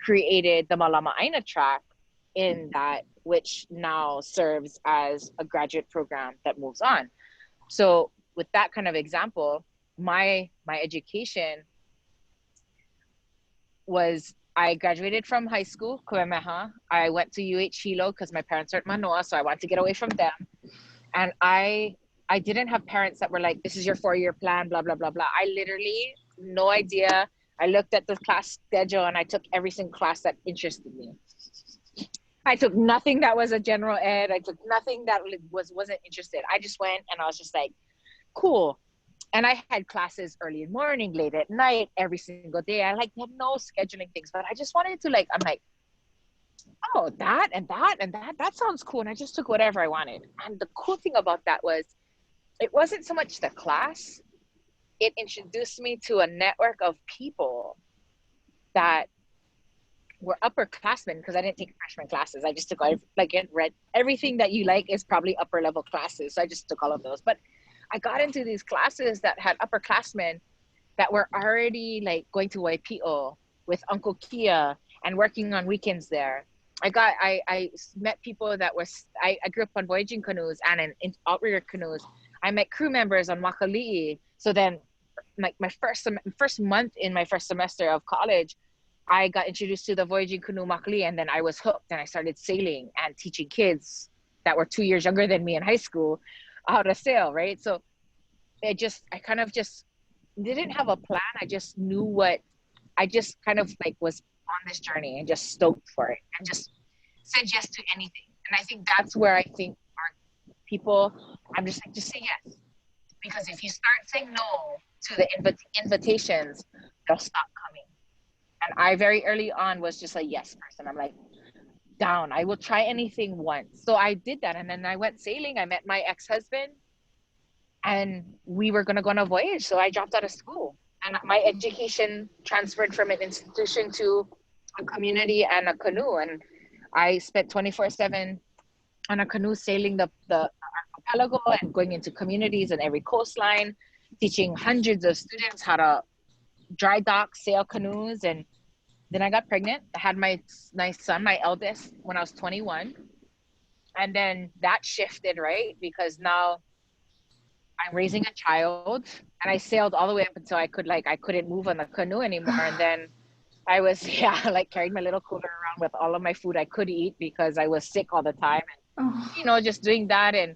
created the Malama Aina track in that, which now serves as a graduate program that moves on. So with that kind of example, my education was, I graduated from high school, Kamehameha. I went to UH Hilo because my parents are at Manoa, so I wanted to get away from them. And I didn't have parents that were like, this is your 4-year plan, blah, blah, blah, blah. I literally, no idea. I looked at the class schedule and I took every single class that interested me. I took nothing that was a general ed. I took nothing that wasn't interested. I just went and I was just like, cool. And I had classes early in the morning, late at night, every single day. I had no scheduling things, but I just wanted to I'm like, oh, that and that and that sounds cool. And I just took whatever I wanted. And the cool thing about that was, it wasn't so much the class. It introduced me to a network of people that were upperclassmen, because I didn't take freshman classes. I just took read everything that you like is probably upper level classes. So I just took all of those. But I got into these classes that had upperclassmen that were already going to YPO with Uncle Kia and working on weekends there. I met people that I grew up on voyaging canoes and in outrigger canoes. I met crew members on Makali'i. So then my first month in my first semester of college, I got introduced to the voyaging canoe Makali'i, and then I was hooked and I started sailing and teaching kids that were 2 years younger than me in high school how to sail, right? So I kind of just didn't have a plan. I just knew I just kind of was on this journey and just stoked for it and just said yes to anything. And I think that's where I think our people, I'm just just say yes. Because if you start saying no to the invitations, they'll stop coming. And I very early on was just a yes person. I'm down. I will try anything once. So I did that. And then I went sailing. I met my ex-husband and we were going to go on a voyage. So I dropped out of school and my education transferred from an institution to a community and a canoe. And I spent 24/7 on a canoe sailing the archipelago and going into communities and every coastline, teaching hundreds of students how to dry dock, sail canoes. And then I got pregnant. I had my son, my eldest, when I was 21. And then that shifted, right? Because now I'm raising a child, and I sailed all the way up until I couldn't move on the canoe anymore. And then I was yeah, like carried my little cooler around with all of my food I could eat because I was sick all the time. And Oh. just doing that. And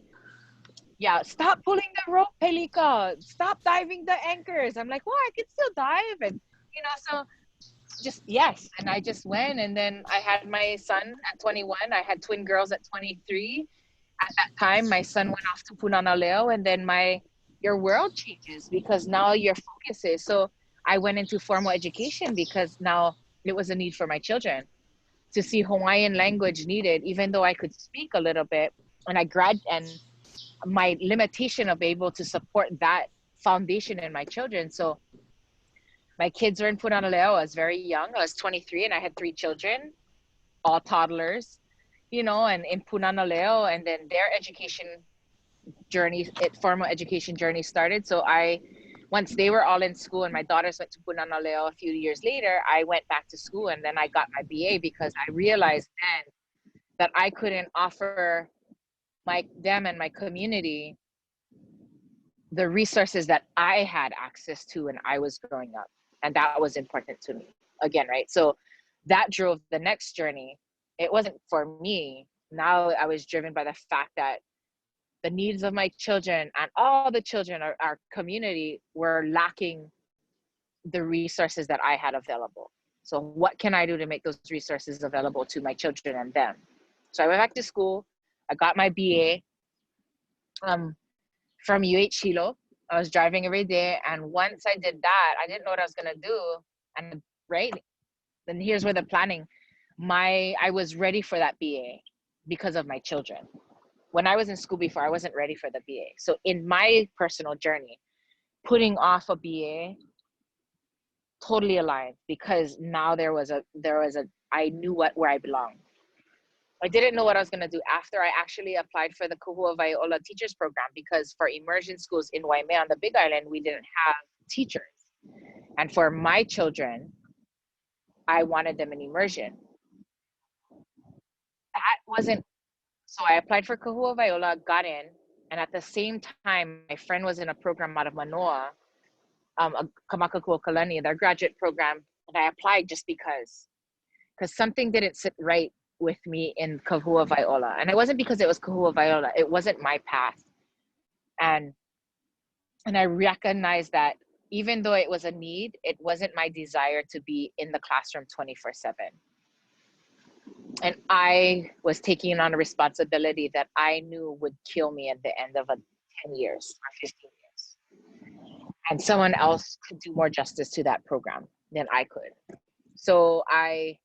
yeah, stop pulling the rope, Pelika. Stop diving the anchors. I'm like, well, I can still dive. And so just yes. And I just went, and then I had my son at 21. I had twin girls at 23. At that time, my son went off to Punana, and then your world changes because now your focus is. So I went into formal education because now it was a need for my children to see Hawaiian language needed, even though I could speak a little bit. And and my limitation of able to support that foundation in my children. So my kids were in Punana Leo. I was very young. I was 23 and I had 3 children, all toddlers, and in Punana Leo. And then their formal education journey started. So once they were all in school and my daughters went to Punana Leo a few years later, I went back to school and then I got my BA because I realized then that I couldn't offer them and my community the resources that I had access to when I was growing up. And that was important to me again, right? So that drove the next journey. It wasn't for me. Now I was driven by the fact that the needs of my children and all the children of our community were lacking the resources that I had available. So what can I do to make those resources available to my children and them? So I went back to school. I got my BA from UH Hilo. I was driving every day. And once I did that, I didn't know what I was going to do. And right, then here's where the planning, I was ready for that BA because of my children. When I was in school before, I wasn't ready for the BA. So in my personal journey, putting off a BA totally aligned because now I knew where I belonged. I didn't know what I was going to do after I actually applied for the Kahua Vaiola teachers program because for immersion schools in Waimea on the Big Island, we didn't have teachers. And for my children, I wanted them in immersion. That wasn't, so I applied for Kahua Vaiola, got in, and at the same time, my friend was in a program out of Manoa, a Kamakakua Kalani, their graduate program, and I applied just because something didn't sit right with me in Kahua Vaiola. And it wasn't because it was Kahua Vaiola. It wasn't my path. And I recognized that even though it was a need, it wasn't my desire to be in the classroom 24/7. And I was taking on a responsibility that I knew would kill me at the end of 10 years or 15 years. And someone else could do more justice to that program than I could. So I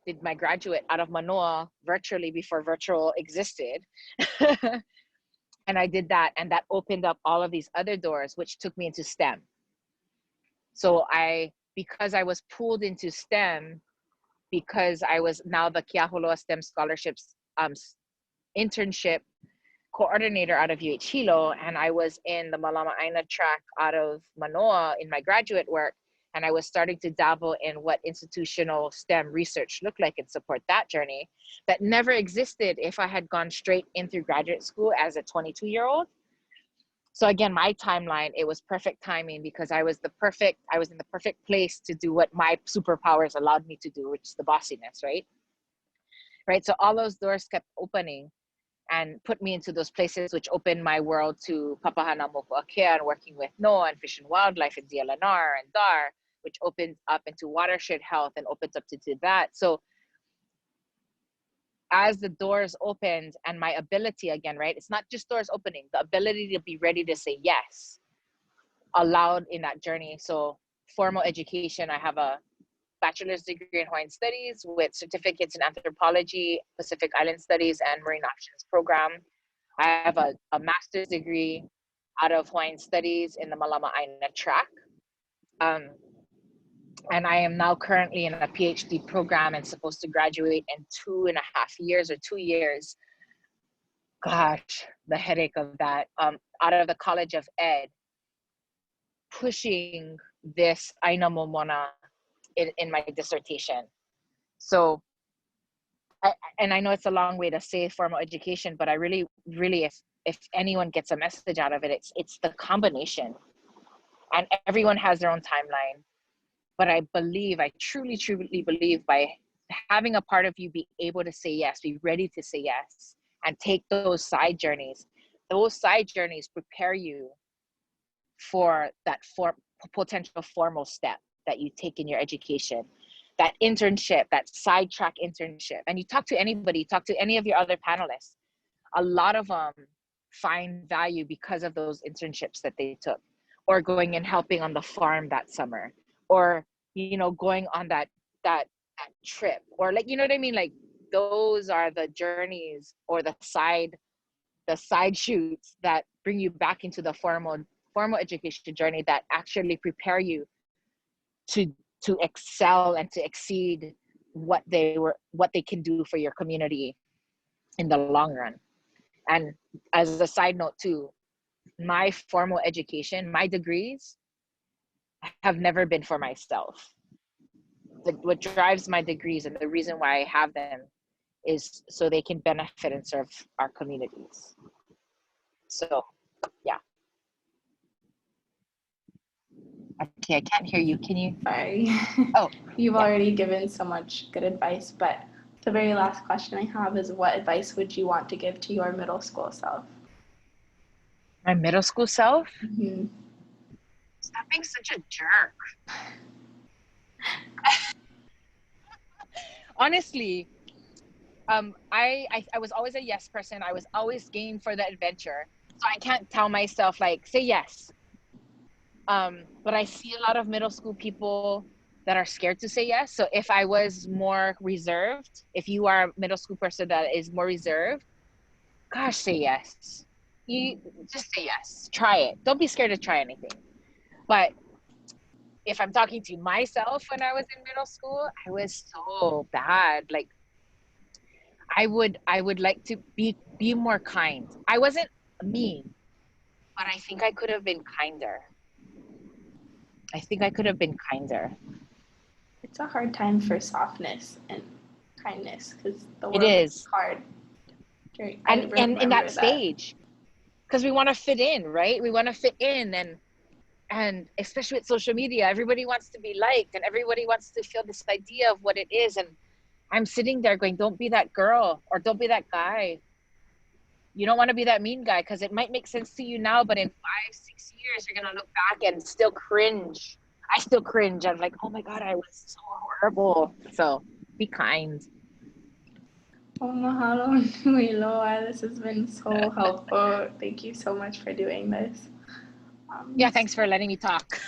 did my graduate out of Manoa virtually before virtual existed. And I did that, and that opened up all of these other doors, which took me into STEM. So because I was pulled into STEM, because I was now the Keahuloa STEM Scholarships internship coordinator out of UH Hilo, and I was in the Malama Aina track out of Manoa in my graduate work, and I was starting to dabble in what institutional STEM research looked like and support that journey that never existed if I had gone straight in through graduate school as a 22-year-old. So again, my timeline, it was perfect timing because I was in the perfect place to do what my superpowers allowed me to do, which is the bossiness, right? Right. So all those doors kept opening and put me into those places, which opened my world to Papahana Moku'akea and working with NOAA and Fish and Wildlife and DLNR and DAR, which opens up into watershed health and opens up to that. So as the doors opened and my ability again, right? It's not just doors opening, the ability to be ready to say yes allowed in that journey. So formal education, I have a bachelor's degree in Hawaiian Studies with certificates in anthropology, Pacific Island Studies, and marine options program. I have a master's degree out of Hawaiian Studies in the Malama Aina track. And I am now currently in a PhD program and supposed to graduate in 2.5 years or 2 years. Gosh, the headache of that. Out of the College of Ed, pushing this Aina Momona in my dissertation. So, and I know it's a long way to say formal education, but I really, if anyone gets a message out of it, it's the combination. And everyone has their own timeline. But I truly, truly believe by having a part of you be able to say yes, be ready to say yes, and take those side journeys prepare you for that potential formal step that you take in your education, that internship, that sidetrack internship. And you talk to anybody, talk to any of your other panelists, a lot of them find value because of those internships that they took, or going and helping on the farm that summer, or going on that trip, or like, you know what I mean, like those are the journeys or the side shoots that bring you back into the formal education journey, that actually prepare you to excel and to exceed what they can do for your community in the long run. And as a side note too, my formal education, my degrees have never been for myself. What drives my degrees and the reason why I have them is so they can benefit and serve our communities. So, yeah. Okay, I can't hear you. Can you? Sorry. Oh, You've yeah. already given so much good advice, but the very last question I have is, what advice would you want to give to your middle school self? My middle school self? Mm-hmm. Stop being such a jerk. Honestly, I was always a yes person. I was always game for the adventure. So I can't tell myself, like, say yes. But I see a lot of middle school people that are scared to say yes. So if I was more reserved, if you are a middle school person that is more reserved, gosh, say yes. You just say yes. Try it. Don't be scared to try anything. But if I'm talking to myself when I was in middle school, I was so bad. Like, I would like to be more kind. I wasn't mean, but I think I could have been kinder. I think I could have been kinder. It's a hard time for softness and kindness because the It world is is. hard. I And in that remember that. stage, because we want to fit in, right? We want to fit in, and especially with social media, everybody wants to be liked and everybody wants to feel this idea of what it is. And I'm sitting there going, don't be that girl, or don't be that guy. You don't want to be that mean guy, because it might make sense to you now, but in 5, 6 years, you're going to look back and still cringe. I still cringe. I'm like, oh my God, I was so horrible. So be kind. Oh, mahalo nui loa. This has been so helpful. Thank you so much for doing this. Yeah, thanks for letting me talk.